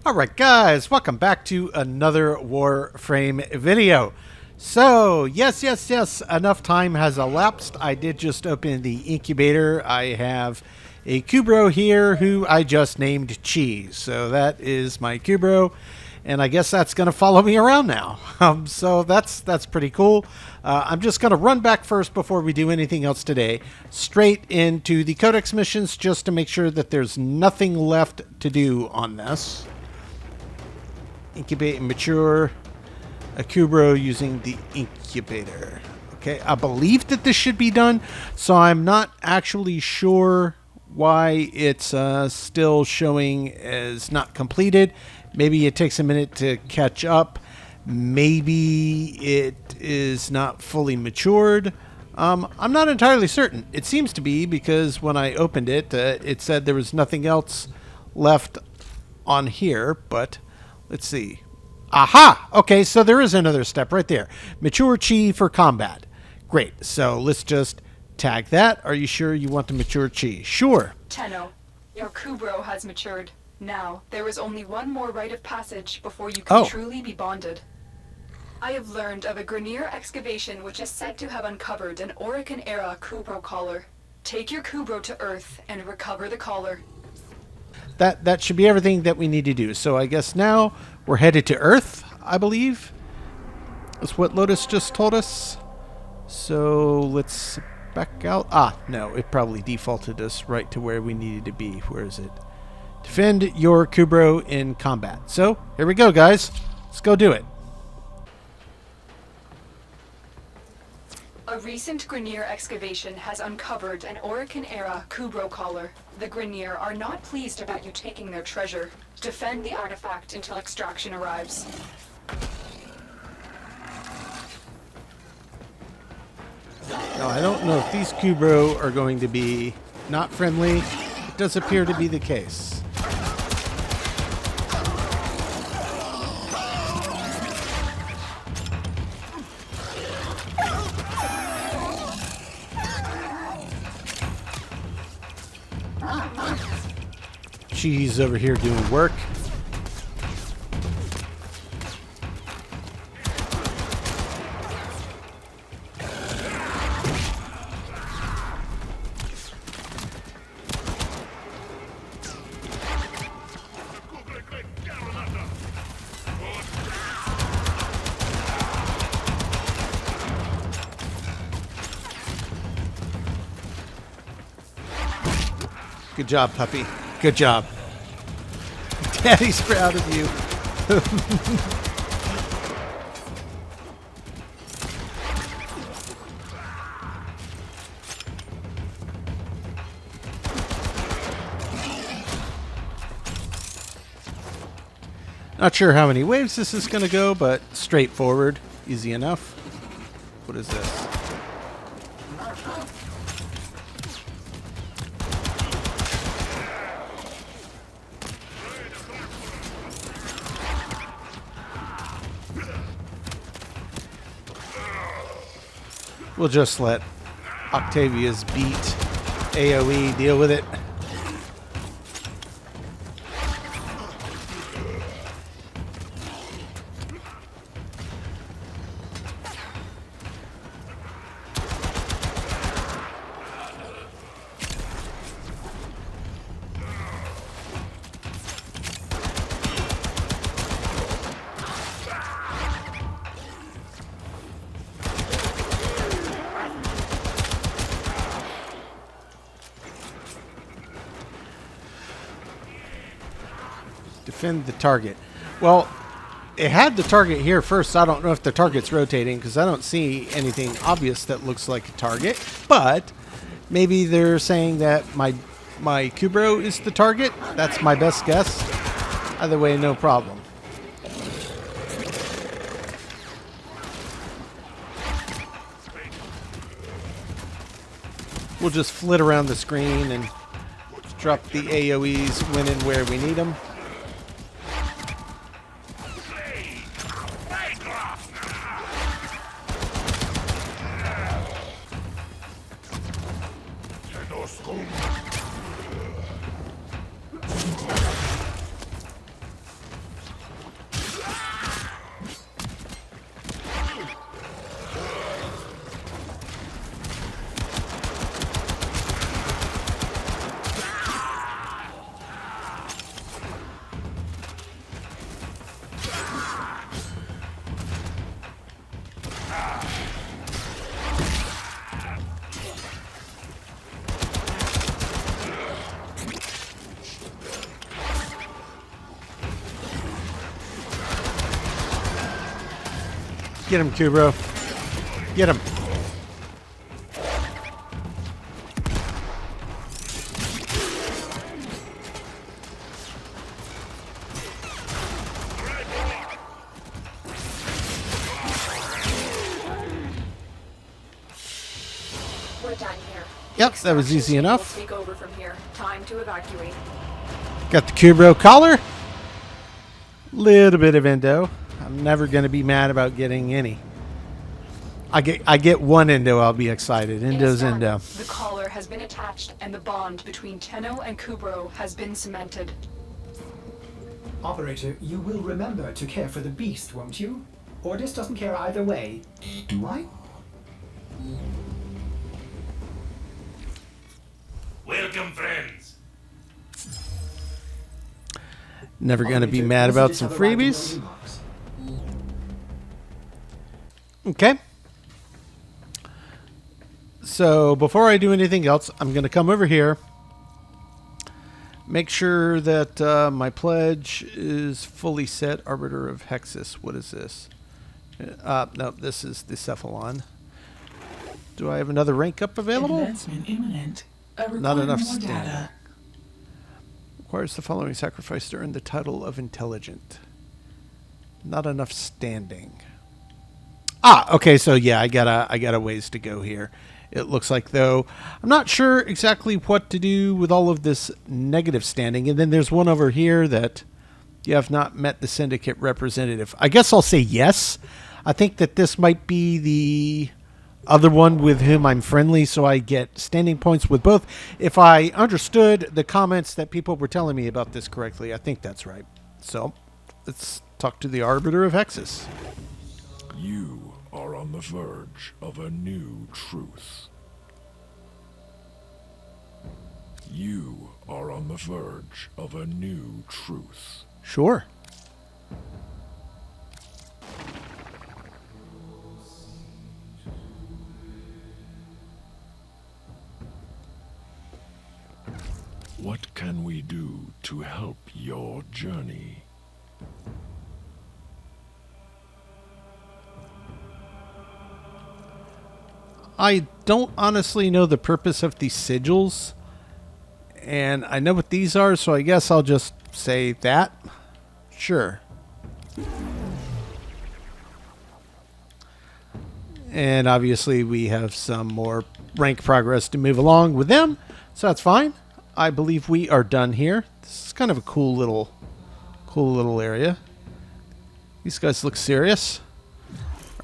Alright guys, welcome back to another Warframe video. So, yes, enough time has elapsed. I did just open the incubator. I have a Kubrow here who I just named Cheese. So that is my Kubrow, and I guess that's going to follow me around now. So that's pretty cool. I'm just going to run back first before we do anything else today, straight into the Codex missions just to make sure that there's nothing left to do on this. Incubate and mature a Kubrow using the incubator. Okay, I believe that this should be done, so I'm not actually sure why it's still showing as not completed. Maybe it takes a minute to catch up. Maybe it is not fully matured. I'm not entirely certain. It seems to be, because when I opened it, it said there was nothing else left on here, but let's see. Aha! Okay, so there is another step right there. Mature Chi for combat. Great. So let's just tag that. Are you sure you want to mature Chi? Sure. Tenno, your Kubrow has matured. Now, there is only one more rite of passage before you can truly be bonded. I have learned of a Grineer excavation which is said to have uncovered an Orokin-era Kubrow collar. Take your Kubrow to Earth and recover the collar. That should be everything that we need to do. So I guess now we're headed to Earth, I believe. That's what Lotus just told us. So let's back out. Ah, no, it probably defaulted us right to where we needed to be. Where is it? Defend your Kubrow in combat. So here we go, guys. Let's go do it. A recent Grineer excavation has uncovered an Orokin-era Kubrow collar. The Grineer are not pleased about you taking their treasure. Defend the artifact until extraction arrives. Now, I don't know if these Kubrow are going to be not friendly. It does appear to be the case. She's over here doing work. Good job, puppy. Good job. Daddy's proud of you. Not sure how many waves this is going to go, but straightforward. Easy enough. What is this? We'll just let Octavia's beat AoE deal with it. Defend the target. Well, it had the target here first. I don't know if the target's rotating because I don't see anything obvious that looks like a target. But maybe they're saying that my Kubrow is the target. That's my best guess. Either way, no problem. We'll just flit around the screen and drop the AoEs when and where we need them. Get him, Kubrow. Get him. We're done here. Yep, that was easy enough. We'll take over from here. Time to evacuate. Got the Kubrow collar. Little bit of endo. I'm never going to be mad about getting any. I get one endo, I'll be excited. Endo's endo. The collar has been attached, and the bond between Tenno and Kubrow has been cemented. Operator, you will remember to care for the beast, won't you? Ordis doesn't care either way. Do I? Welcome, friends. Never going to be mad about some freebies. Okay. So before I do anything else, I'm going to come over here. Make sure that my pledge is fully set. Arbiter of Hexus. What is this? No, this is the Cephalon. Do I have another rank up available? Advancement imminent. Not enough more standing. data. Requires the following sacrifice to earn the title of intelligent. Not enough standing. Ah, okay, so yeah, I got a ways to go here. It looks like, though, I'm not sure exactly what to do with all of this negative standing. And then there's one over here that you have not met the syndicate representative. I guess I'll say yes. I think that this might be the other one with whom I'm friendly, so I get standing points with both. If I understood the comments that people were telling me about this correctly, I think that's right. So let's talk to the Arbiter of Hexus. You are on the verge of a new truth. You are on the verge of a new truth. Sure. What can we do to help your journey? I don't honestly know the purpose of these sigils, and I know what these are, so I guess I'll just say that. Sure. And obviously we have some more rank progress to move along with them, so that's fine. I believe we are done here. This is kind of a cool little area. These guys look serious.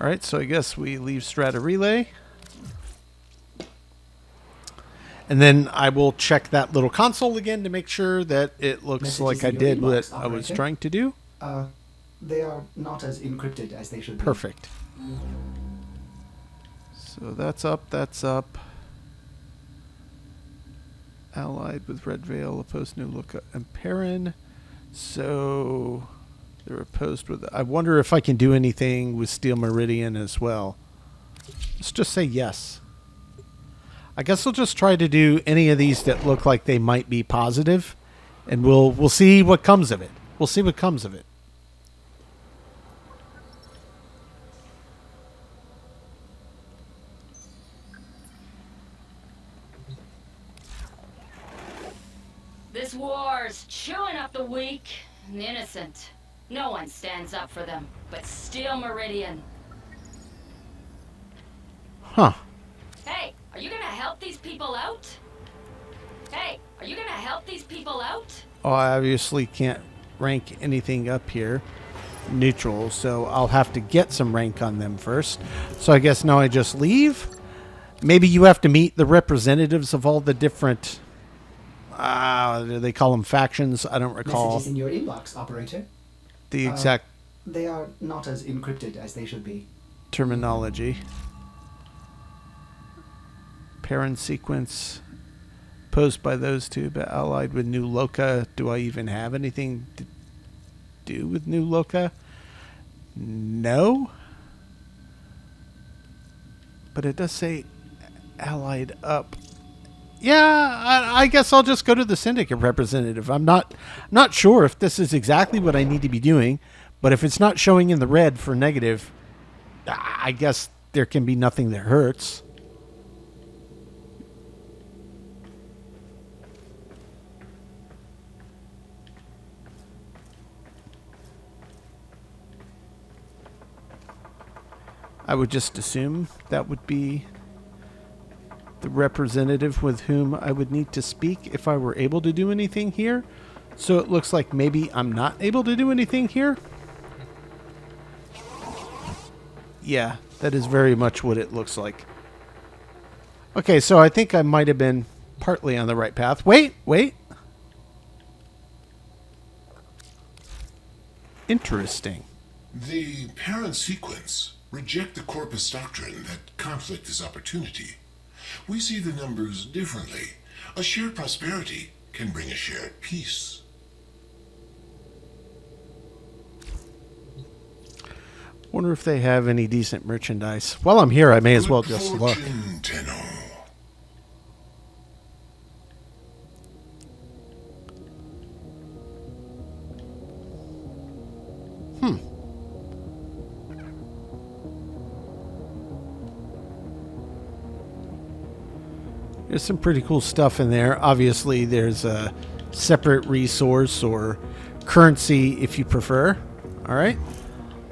All right, so I guess we leave Strata Relay. And then I will check that little console again to make sure that it looks Messages like I in your did inbox, what I was operator. trying to do. They are not as encrypted as they should be. Perfect. So that's up, that's up. Allied with Red Veil, opposed New Look and Perrin. So they're opposed with... I wonder if I can do anything with Steel Meridian as well. Let's just say yes. I guess I'll just try to do any of these that look like they might be positive, and we'll see what comes of it. We'll see what comes of it. This war's chewing up the weak and the innocent. No one stands up for them, but Steel Meridian. Huh. Hey, are you gonna help these people out? Hey, are you gonna help these people out? Oh, I obviously can't rank anything up here. Neutral, so I'll have to get some rank on them first. So I guess now I just leave. Maybe you have to meet the representatives of all the different... they call them factions. I don't recall Messages in your inbox, operator. the exact They are not as encrypted as they should be. terminology. Parent sequence posed by those two, but allied with New Loka. Do I even have anything to do with New Loka? No. But it does say allied up. Yeah, I guess I'll just go to the syndicate representative. I'm not sure if this is exactly what I need to be doing, but if it's not showing in the red for negative, I guess there can be nothing that hurts. I would just assume that would be the representative with whom I would need to speak if I were able to do anything here. So it looks like maybe I'm not able to do anything here. Yeah, that is very much what it looks like. Okay, so I think I might have been partly on the right path. Wait. Interesting. The parent sequence reject the corpus doctrine that conflict is opportunity. We see the numbers differently. A shared prosperity can bring a shared peace. Wonder if they have any decent merchandise. While I'm here, I may as well Good just look. fortune, Tenno. There's some pretty cool stuff in there. Obviously, there's a separate resource or currency if you prefer. All right.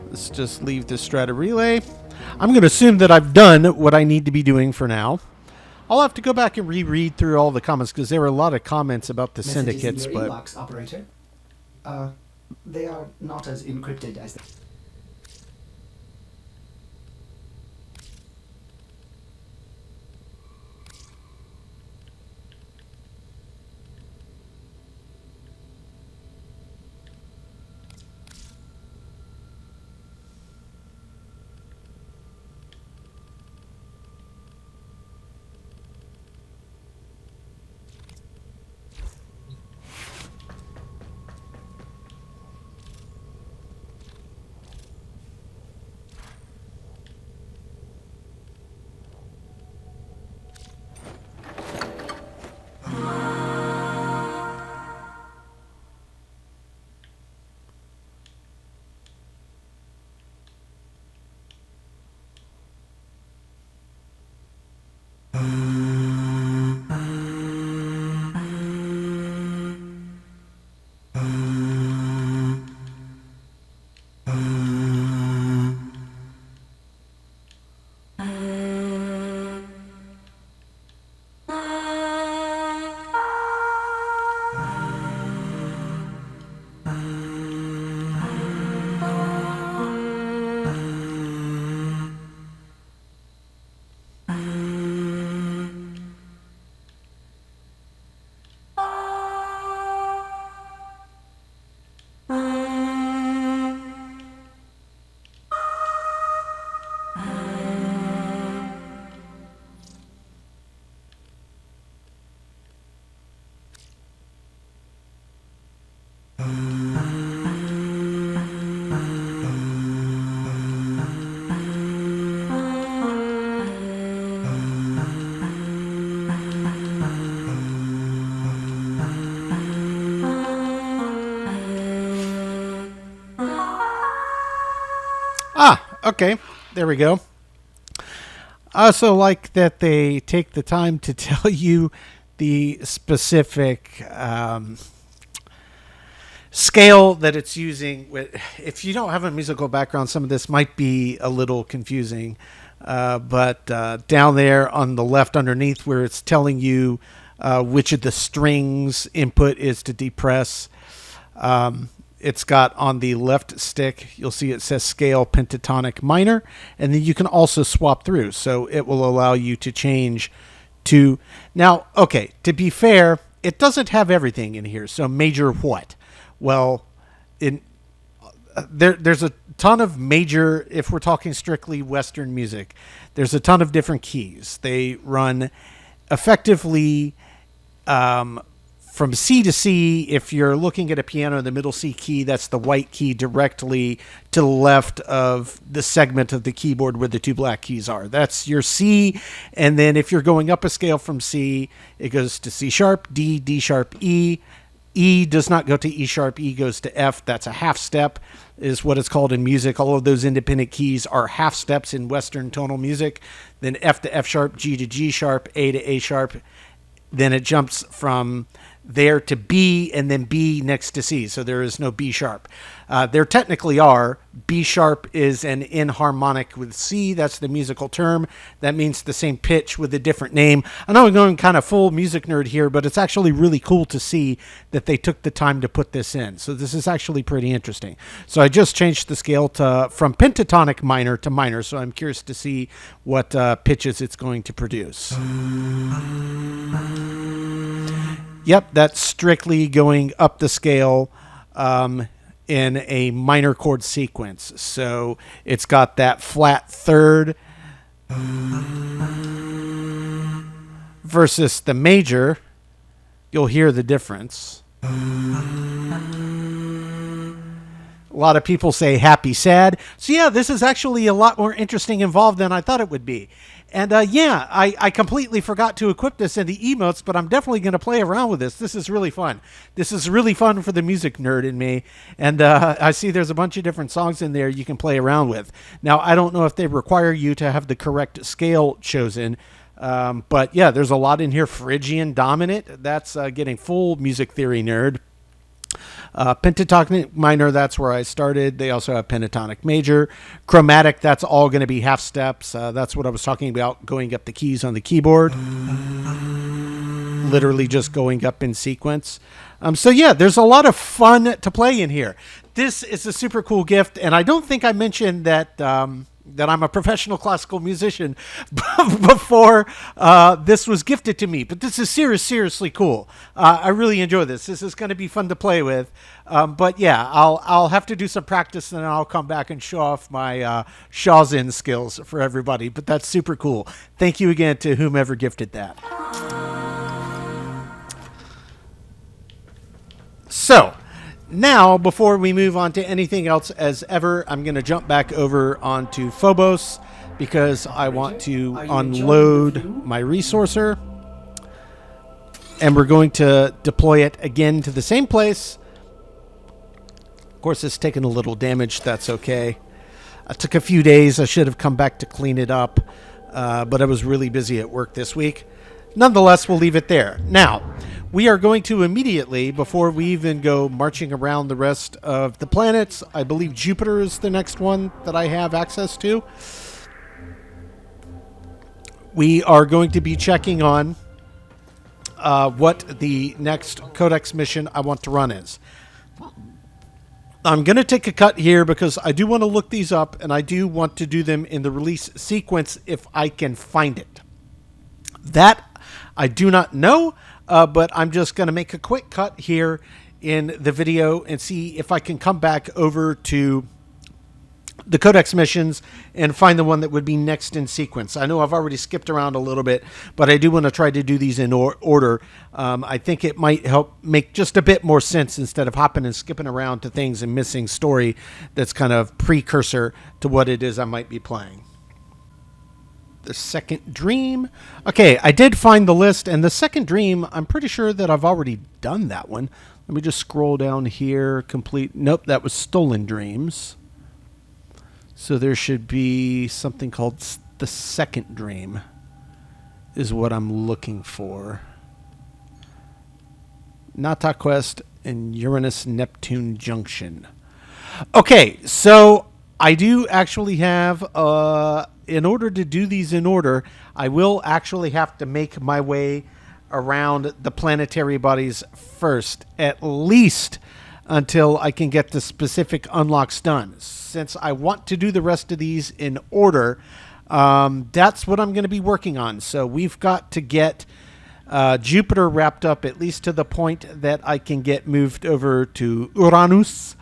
Let's just leave the strata relay. I'm going to assume that I've done what I need to be doing for now. I'll have to go back and reread through all the comments because there were a lot of comments about the syndicates. In your But inbox, operator. They are not as encrypted as... okay, there we go. I also like that they take the time to tell you the specific scale that it's using. If you don't have a musical background, some of this might be a little confusing. But down there on the left underneath where it's telling you which of the strings input is to depress, it's got on the left stick, you'll see it says scale pentatonic minor, and then you can also swap through. So it will allow you to change to... Now, okay, to be fair, it doesn't have everything in here. So major what? Well, there's a ton of major, if we're talking strictly Western music, there's a ton of different keys. They run effectively from C to C. If you're looking at a piano, the middle C key, that's the white key directly to the left of the segment of the keyboard where the two black keys are. That's your C. And then if you're going up a scale from C, it goes to C sharp, D, D sharp, E, E does not go to E sharp. E goes to F. That's a half step, is what it's called in music. All of those independent keys are half steps in Western tonal music. Then F to F sharp, G to G sharp, A to A sharp. Then it jumps from there to B, and then B next to C. So there is no B sharp. There technically are. B sharp is an inharmonic with C. That's the musical term. That means the same pitch with a different name. I know I'm going kind of full music nerd here, but it's actually really cool to see that they took the time to put this in. So this is actually pretty interesting. So I just changed the scale from pentatonic minor to minor. So I'm curious to see what pitches it's going to produce. Yep, that's strictly going up the scale in a minor chord sequence. So it's got that flat third versus the major. You'll hear the difference. A lot of people say happy, sad. So yeah, this is actually a lot more interesting involved than I thought it would be. And yeah, I completely forgot to equip this in the emotes, but I'm definitely going to play around with this. This is really fun. This is really fun for the music nerd in me. And I see there's a bunch of different songs in there you can play around with. Now, I don't know if they require you to have the correct scale chosen. But yeah, there's a lot in here. Phrygian dominant. That's getting full music theory nerd. Pentatonic minor, that's where I started. They also have pentatonic major. Chromatic, that's all going to be half steps. That's what I was talking about, going up the keys on the keyboard. Literally just going up in sequence. So yeah, there's a lot of fun to play in here. This is a super cool gift, and I don't think I mentioned that that I'm a professional classical musician before this was gifted to me. But this is seriously cool. I really enjoy this. This is going to be fun to play with. But yeah, I'll have to do some practice, and then I'll come back and show off my Shawzin skills for everybody. But that's super cool. Thank you again to whomever gifted that. So, now, before we move on to anything else as ever, I'm going to jump back over onto Phobos because I want to unload my resourcer. And we're going to deploy it again to the same place. Of course, it's taken a little damage. That's okay. It took a few days. I should have come back to clean it up. But I was really busy at work this week. Nonetheless, we'll leave it there. Now, we are going to immediately, before we even go marching around the rest of the planets, I believe Jupiter is the next one that I have access to. We are going to be checking on what the next Codex mission I want to run is. I'm going to take a cut here because I do want to look these up, and I do want to do them in the release sequence if I can find it. That I do not know, but I'm just going to make a quick cut here in the video and see if I can come back over to the Codex missions and find the one that would be next in sequence. I know I've already skipped around a little bit, but I do want to try to do these in order. I think it might help make just a bit more sense instead of hopping and skipping around to things and missing story that's kind of precursor to what it is I might be playing. The Second Dream. Okay, I did find the list, and the Second Dream, I'm pretty sure that I've already done that one. Let me just scroll down here. Complete. Nope, that was Stolen Dreams. So there should be something called The Second Dream is what I'm looking for. Nata Quest and Uranus-Neptune Junction. Okay, so I do actually have... in order to do these in order, I will actually have to make my way around the planetary bodies first, at least until I can get the specific unlocks done. Since I want to do the rest of these in order, that's what I'm going to be working on. So we've got to get Jupiter wrapped up, at least to the point that I can get moved over to Uranus,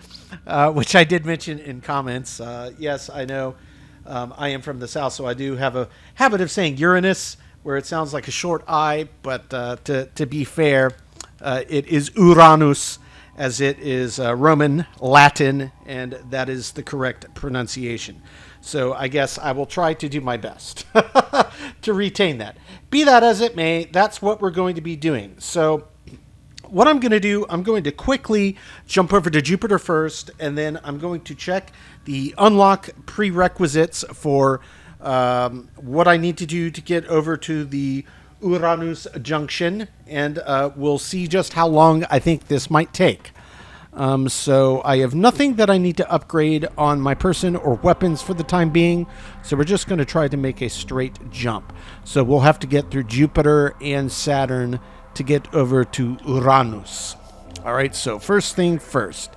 which I did mention in comments. Yes, I know. I am from the south, so I do have a habit of saying Uranus, where it sounds like a short I, but to be fair, it is Uranus, as it is Roman, Latin, and that is the correct pronunciation. So I guess I will try to do my best to retain that. Be that as it may, that's what we're going to be doing. So what I'm going to do, I'm going to quickly jump over to Jupiter first, and then I'm going to check the unlock prerequisites for what I need to do to get over to the Uranus junction, and we'll see just how long I think this might take. So I have nothing that I need to upgrade on my person or weapons for the time being, so we're just going to try to make a straight jump. So we'll have to get through Jupiter and Saturn to get over to Uranus. All right, so first thing first.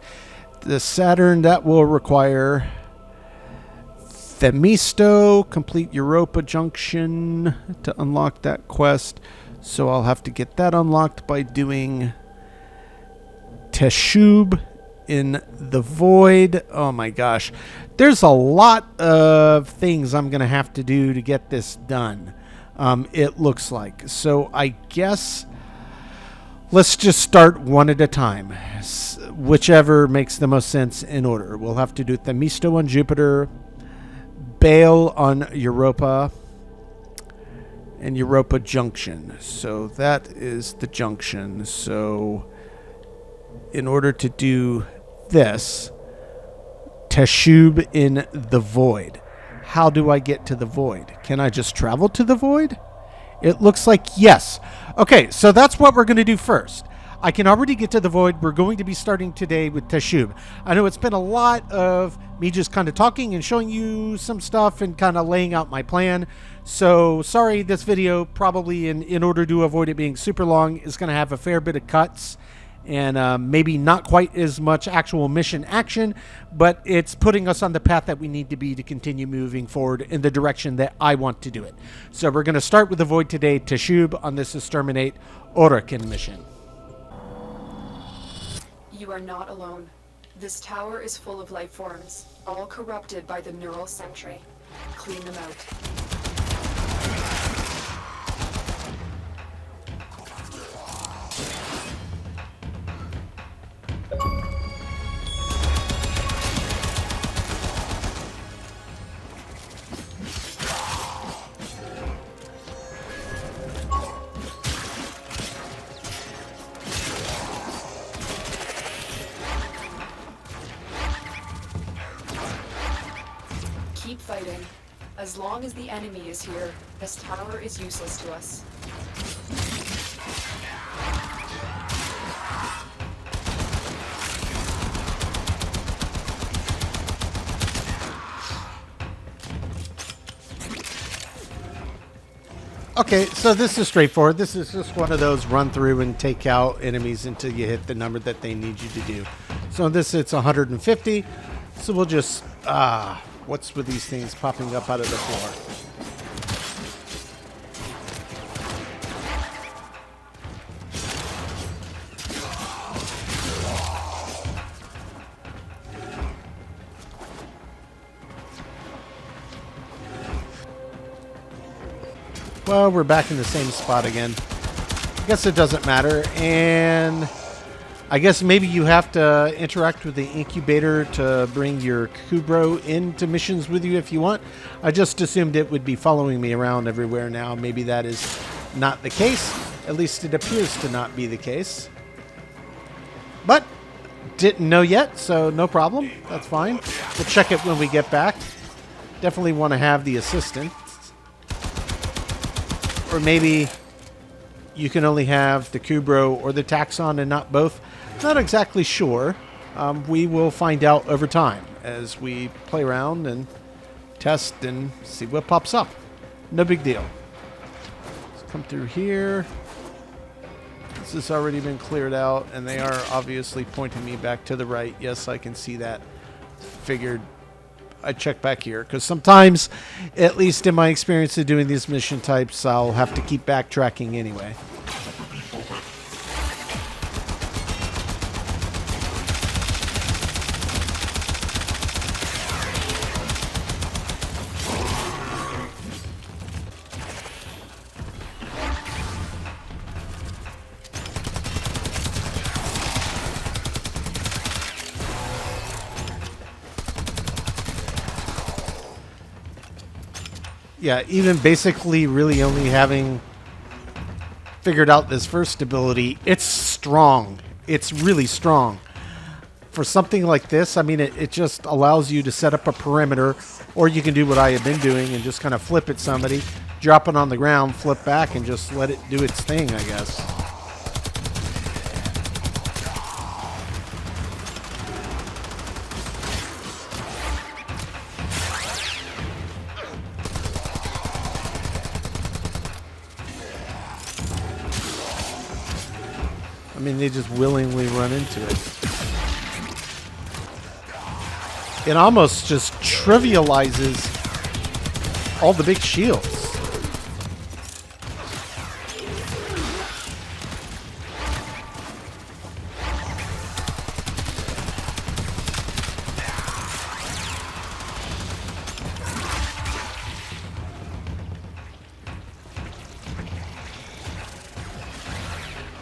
The Saturn, that will require Themisto, complete Europa Junction to unlock that quest. So I'll have to get that unlocked by doing Teshub in the Void. Oh my gosh. There's a lot of things I'm going to have to do to get this done. It looks like. So I guess let's just start one at a time. Whichever makes the most sense in order. We'll have to do Themisto on Jupiter, Bale on Europa, and Europa Junction. So that is the junction. So in order to do this, Teshub in the Void. How do I get to the Void? Can I just travel to the Void? It looks like yes. Okay, so that's what we're going to do first. I can already get to the Void. We're going to be starting today with Teshub. I know it's been a lot of me just kind of talking and showing you some stuff and kind of laying out my plan. So sorry, this video probably, in order to avoid it being super long, is going to have a fair bit of cuts and maybe not quite as much actual mission action, but it's putting us on the path that we need to be to continue moving forward in the direction that I want to do it. So we're going to start with the Void today, Teshub, on this Exterminate Orokin mission. You are not alone. This tower is full of life forms, all corrupted by the neural sentry. Clean them out. Keep fighting. As long as the enemy is here, this tower is useless to us. Okay, so this is straightforward. This is just one of those run through and take out enemies until you hit the number that they need you to do. So in this, it's 150. So we'll just, what's with these things popping up out of the floor? Well, we're back in the same spot again. I guess it doesn't matter. And I guess maybe you have to interact with the incubator to bring your Kubrow into missions with you if you want. I just assumed it would be following me around everywhere now. Maybe that is not the case. At least it appears to not be the case. But didn't know yet, so no problem. That's fine. We'll check it when we get back. Definitely want to have the assistant. Or maybe you can only have the Kubrow or the Taxon and not both. Not exactly sure. We will find out over time as we play around and test and see what pops up. No big deal. Let's come through here. This has already been cleared out, and they are obviously pointing me back to the right. Yes, I can see that. Figured I'd check back here, because sometimes, at least in my experience of doing these mission types, I'll have to keep backtracking anyway. Yeah, even basically really only having figured out this first ability. It's strong. It's really strong. For something like this, I mean, it just allows you to set up a perimeter, or you can do what I have been doing and just kind of flip at somebody, drop it on the ground, flip back, and just let it do its thing, I guess. I mean, they just willingly run into it. It almost just trivializes all the big shields.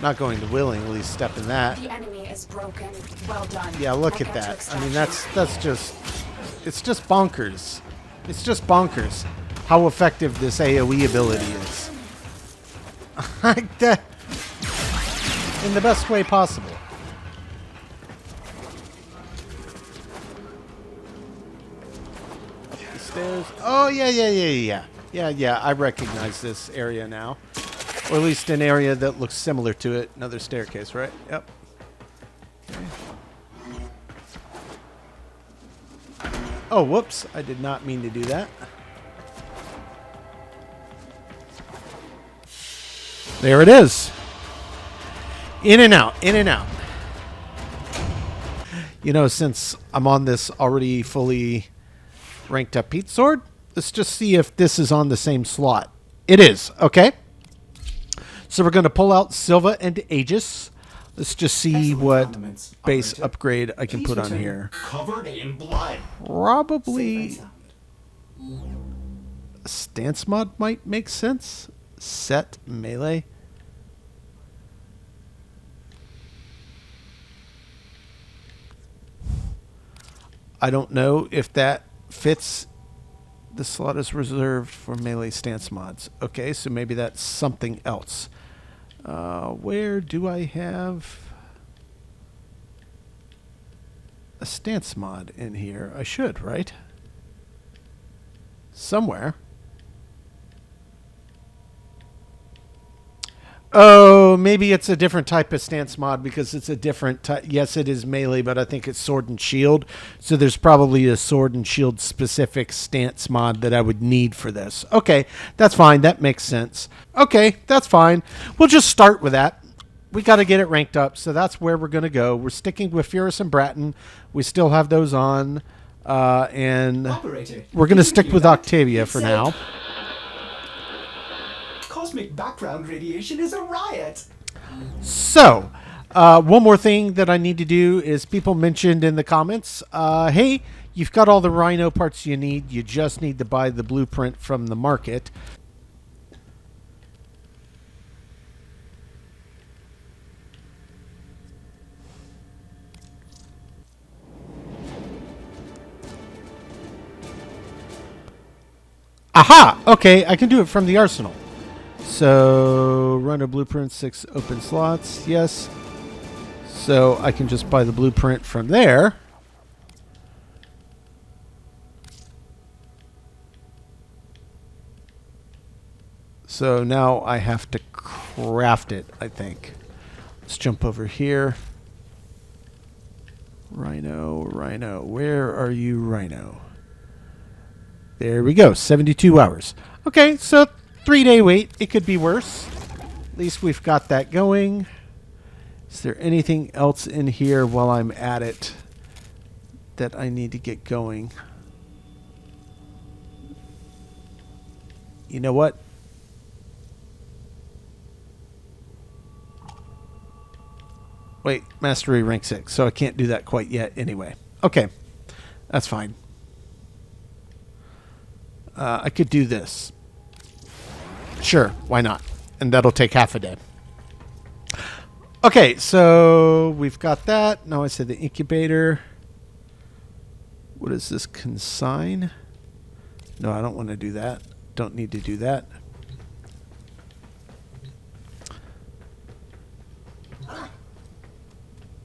Not going to willingly step in that. The enemy is broken. Well done. Yeah, look at that. I mean, that's just, it's just bonkers. It's just bonkers how effective this AoE ability is. In the best way possible. Up the stairs. Oh, yeah. I recognize this area now. Or at least an area that looks similar to it. Another staircase, right? Yep. Okay. Oh, whoops. I did not mean to do that. There it is. In and out. In and out. You know, since I'm on this already fully ranked up Pete Sword, let's just see if this is on the same slot. It is. Okay. So we're going to pull out Silva and Aegis. Let's just see what base upgrade I can put on here. Covered in blood. Probably a stance mod might make sense. Set melee. I don't know if that fits. The slot is reserved for melee stance mods. Okay, so maybe that's something else. Where do I have a stance mod in here? I should, right? Somewhere. Oh, maybe it's a different type of stance mod because it's a different type. Yes, it is melee, but I think it's sword and shield. So there's probably a sword and shield specific stance mod that I would need for this. Okay, that's fine. That makes sense. Okay, that's fine. We'll just start with that. We got to get it ranked up, so that's where we're going to go. We're sticking with Furus and Bratton. We still have those on. And Operator, we're going to stick with Octavia for now. Cosmic background radiation is a riot. So, one more thing that I need to do is people mentioned in the comments, hey, you've got all the Rhino parts you need. You just need to buy the blueprint from the market. Aha! Okay, I can do it from the arsenal. So, run a blueprint, 6 open slots. Yes. So, I can just buy the blueprint from there. So, now I have to craft it, I think. Let's jump over here. Rhino, Rhino. Where are you, Rhino? There we go, 72 hours. Okay, so 3-day wait. It could be worse. At least we've got that going. Is there anything else in here while I'm at it that I need to get going? You know what? Wait, Mastery rank 6, so I can't do that quite yet anyway. Okay, that's fine. I could do this. Sure, why not? And that'll take half a day. Okay, so we've got that. Now I said the incubator. What is this? Consign? No, I don't want to do that. Don't need to do that.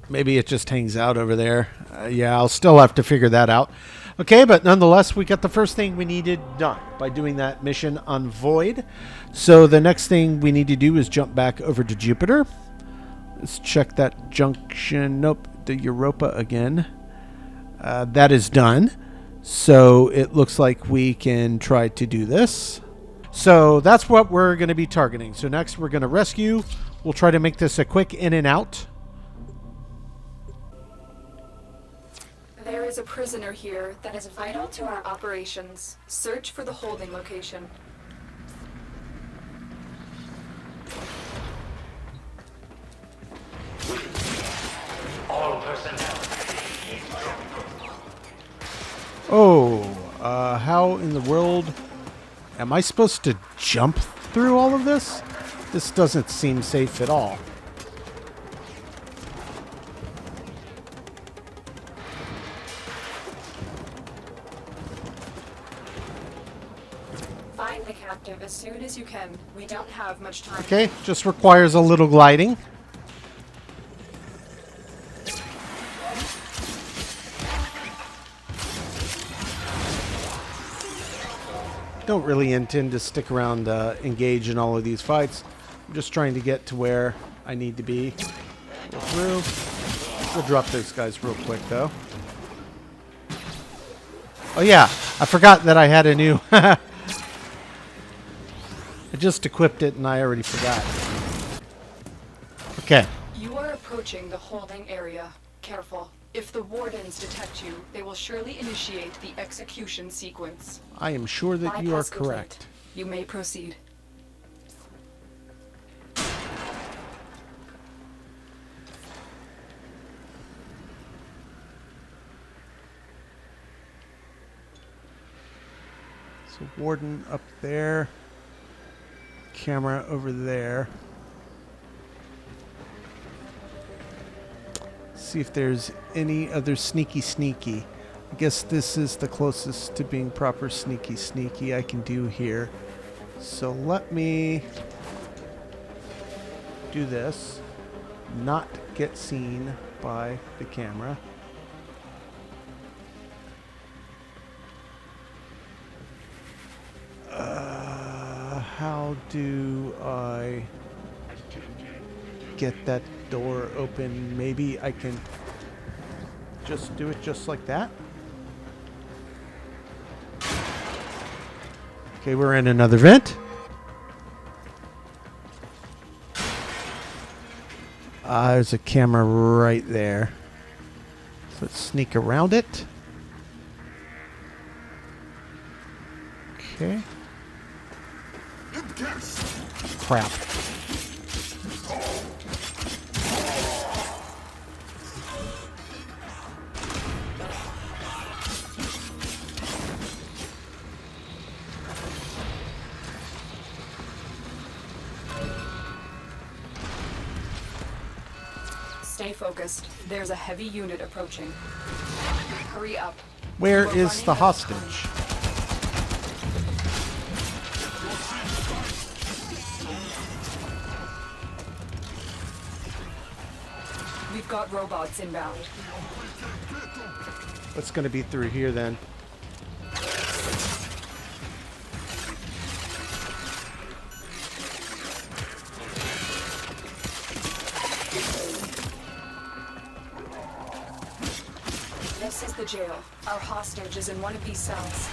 Maybe it just hangs out over there. Yeah, I'll still have to figure that out. Okay, but nonetheless, we got the first thing we needed done by doing that mission on Void. So the next thing we need to do is jump back over to Jupiter. Let's check that junction. Nope, the Europa again. That is done. So it looks like we can try to do this. So that's what we're going to be targeting. So next we're going to rescue. We'll try to make this a quick in and out. There is a prisoner here that is vital to our operations. Search for the holding location. All personnel. Oh, how in the world am I supposed to jump through all of this? This doesn't seem safe at all. Find the captive as soon as you can. We don't have much time. Okay, just requires a little gliding. Don't really intend to stick around engage in all of these fights. I'm just trying to get to where I need to be. Go through. We'll drop those guys real quick though. Oh yeah, I forgot that I had a new... I just equipped it and I already forgot. Okay. You are approaching the holding area. Careful. If the wardens detect you, they will surely initiate the execution sequence. I am sure that you are Bypass complete. correct. You may proceed. So warden up there. Camera over there. See if there's any other sneaky. I guess this is the closest to being proper sneaky I can do here. So let me do this. Not get seen by the camera. How do I get that door open? Maybe I can just do it just like that. Okay, we're in another vent. There's a camera right there. So let's sneak around it. Okay. Crap. Stay focused. There's a heavy unit approaching. Hurry up. Where We're is the running out of time. hostage? We've got robots inbound. What's going to be through here then? This is the jail. Our hostage is in one of these cells.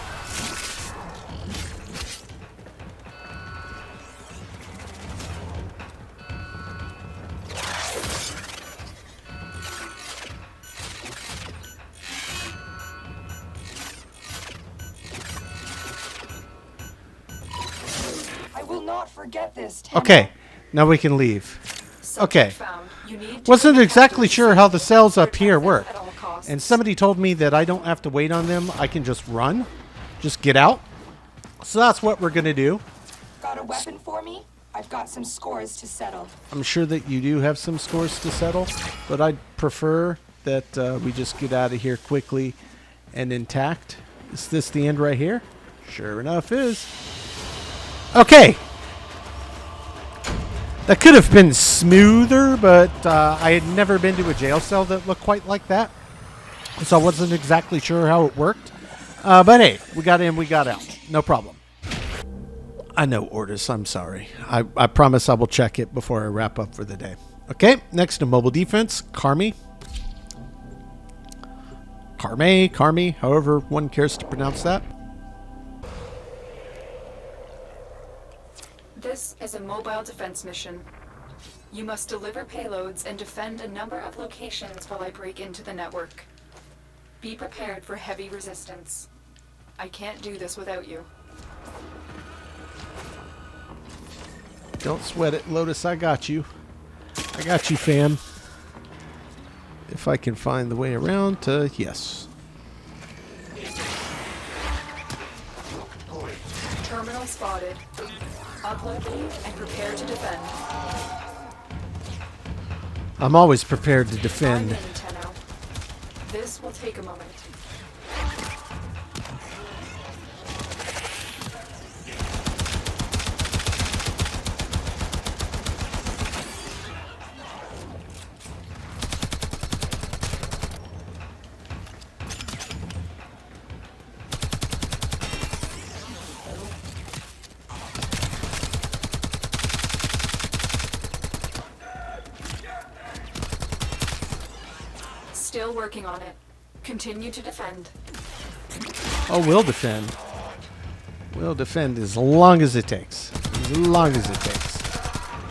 I will not forget this. Okay, now we can leave. Okay. Found. You need to Wasn't protect exactly the sure how the cells up protect here them work. at all costs. And somebody told me that I don't have to wait on them. I can just run. Just get out. So that's what we're going to do. Got a weapon for me? I've got some scores to settle. I'm sure that you do have some scores to settle, but I'd prefer that we just get out of here quickly and intact. Is this the end right here? Sure enough is. Okay. That could have been smoother, but I had never been to a jail cell that looked quite like that. So I wasn't exactly sure how it worked. But hey, we got in, we got out. No problem. I know, Ortis. I'm sorry. I promise I will check it before I wrap up for the day. Okay, next to mobile defense, Carme. Carme, however one cares to pronounce that. This is a mobile defense mission. You must deliver payloads and defend a number of locations while I break into the network. Be prepared for heavy resistance. I can't do this without you. Don't sweat it, Lotus. I got you. I got you, fam. If I can find the way around to... Yes. Terminal spotted. Upload me and prepare to defend. I'm always prepared to defend. I'm in, Tenno. This will take a moment. Still working on it. Continue to defend. Oh, we'll defend. We'll defend as long as it takes. As long as it takes.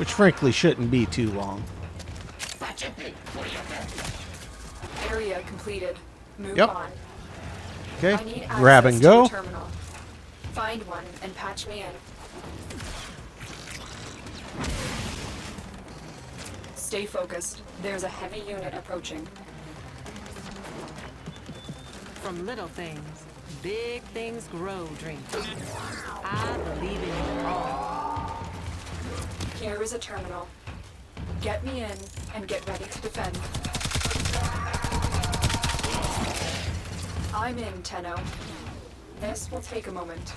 Which frankly shouldn't be too long. Area completed. Move Yep. on. Okay, I need grab access and to go. a terminal. Find one and patch me in. Stay focused. There's a heavy unit approaching. From little things, big things grow, Dream. I believe in you all. Here is a terminal. Get me in and get ready to defend. I'm in, Tenno. This will take a moment.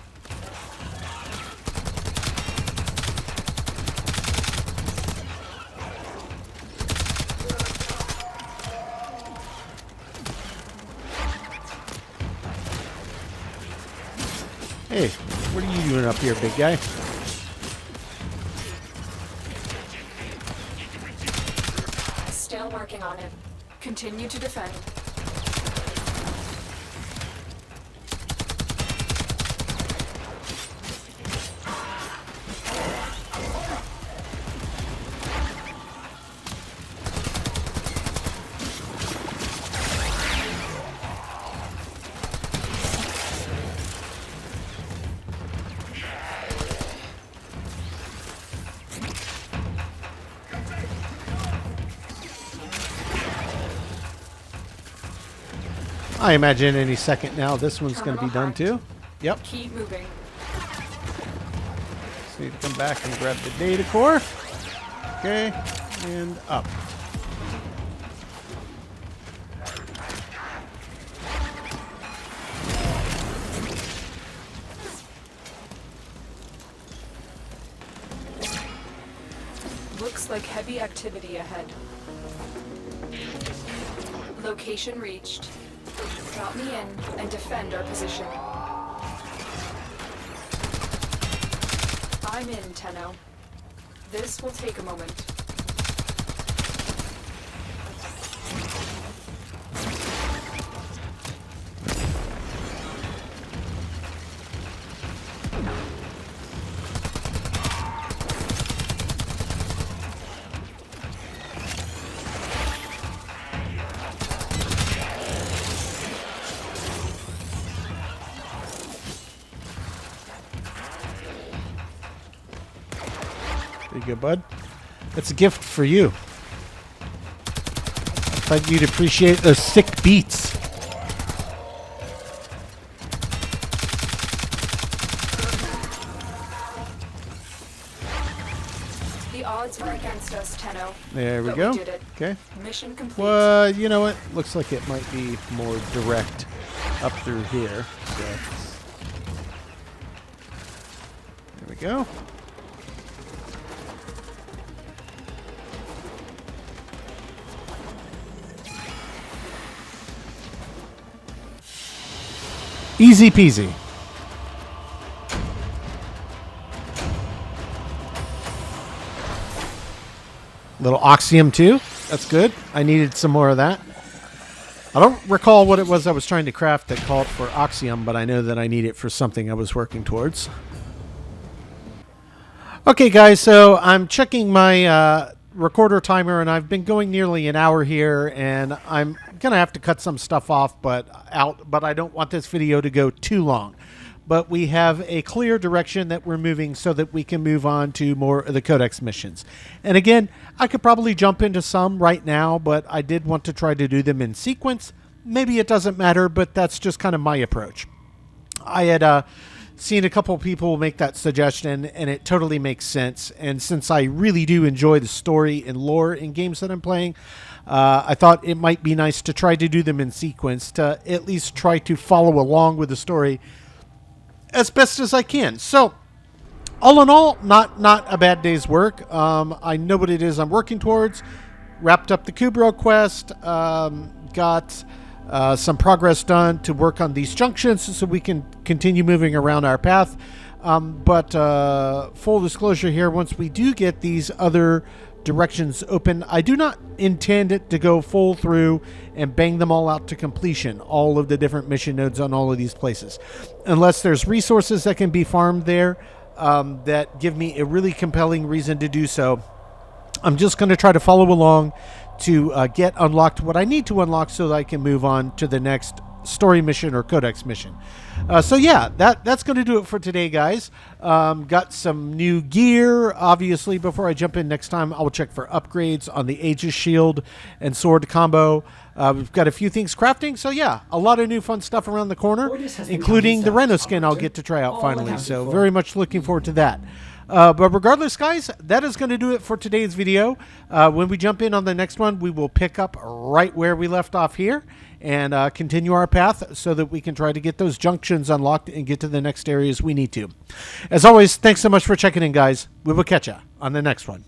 Hey, what are you doing up here, big guy? Still working on it. Continue to defend. I imagine any second now this one's going to be done too. Yep. Keep moving. Just need to come back and grab the data core. Okay, and up. Looks like heavy activity ahead. Location reached. Drop me in and defend our position. I'm in, Tenno. This will take a moment. There you go, bud. That's a gift for you. I thought you'd appreciate those sick beats. The odds were against us, Tenno. There we but go. We did it. Okay. Mission complete. Well, you know what? Looks like it might be more direct up through here. So. There we go. Easy peasy. Little Oxium too. That's good. I needed some more of that. I don't recall what it was I was trying to craft that called for Oxium, but I know that I need it for something I was working towards. Okay, guys, so I'm checking my recorder timer, and I've been going nearly an hour here, and I'm going to have to cut some stuff off, but I don't want this video to go too long. But we have a clear direction that we're moving so that we can move on to more of the Codex missions. And again, I could probably jump into some right now, but I did want to try to do them in sequence. Maybe it doesn't matter, but that's just kind of my approach. I had seen a couple people make that suggestion, and it totally makes sense. And since I really do enjoy the story and lore in games that I'm playing, I thought it might be nice to try to do them in sequence to at least try to follow along with the story as best as I can. So, all in all, not a bad day's work. I know what it is I'm working towards. Wrapped up the Kubrow quest. Got some progress done to work on these junctions so we can continue moving around our path. But full disclosure here, once we do get these other directions open, I do not intend it to go full through and bang them all out to completion, all of the different mission nodes on all of these places, unless there's resources that can be farmed there that give me a really compelling reason to do so. I'm just going to try to follow along to get unlocked what I need to unlock so that I can move on to the next story mission or Codex mission. So yeah, that's going to do it for today, guys. Got some new gear. Obviously, before I jump in next time, I will check for upgrades on the Aegis shield and sword combo. We've got a few things crafting. So yeah, a lot of new fun stuff around the corner, including the Reno skin I'll get to try out finally. So very much looking forward to that. But regardless, guys, that is going to do it for today's video. When we jump in on the next one, we will pick up right where we left off here and continue our path so that we can try to get those junctions unlocked and get to the next areas we need to. As always, thanks so much for checking in, guys. We will catch you on the next one.